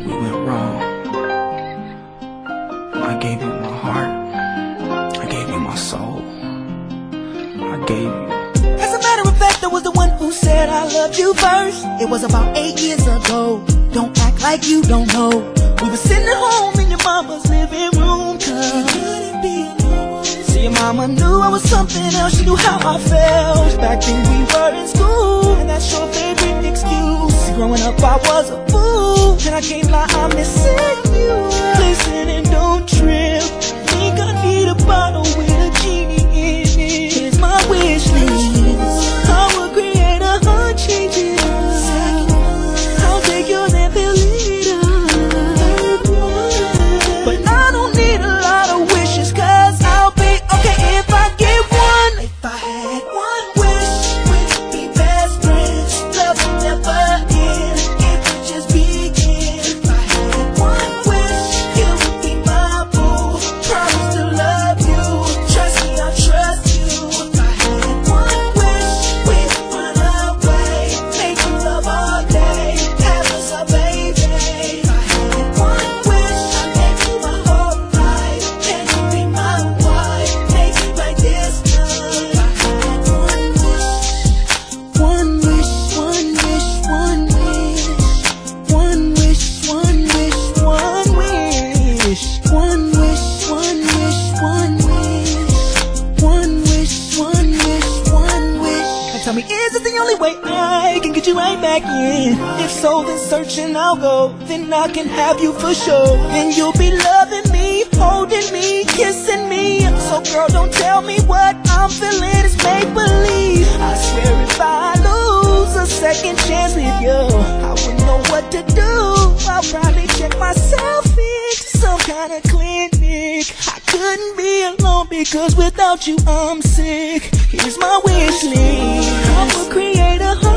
we went wrong. I gave you my heart, I gave you my soul, I gave you. As a matter of fact, I was the one who said I loved you first. It was about 8 years ago. Don't act like you don't know. We were sitting at home in your mama's living room, 'cause you couldn't be alone. See, your mama knew I was something else. She knew how I felt back when we were in school, and that's your favorite excuse. See, growing up I was a fool, and I can't lie, I'm missing you. Listen and don't trip. Think I need a bottle with a genie in it. Here's my wish list. I will create a heart, change it up. I'll take yours and fill it up. But I don't need a lot of wishes, 'cause I'll be okay if I get one. If I had one wish, we'd be best friends. Love will never end, it would just begin. If I had one wish, you would be my boo. Promise to love you, trust me, I'll trust you. If I had one wish, we'd run away, make you love all day, have us a baby. If I had one wish, I'd give you my whole life, can you be my wife, make it like this time. If I had one wish, one wish, one wish, one wish, one wish, one wish, one wish, one wish, one wish, one wish, one wish, one wish, one wish. Now tell me, is it the only way I can get you right back in? If so, then searching I'll go, then I can have you for sure. Then you'll be loving me, holding me, kissing me. So girl, don't tell me what I'm feeling is make-believe. I swear if I lose a second chance with you, I wouldn't know what to do. I'll probably check myself into some kind of clinic. I couldn't be alone, because without you I'm sick. Here's my wish list. I will create a heart,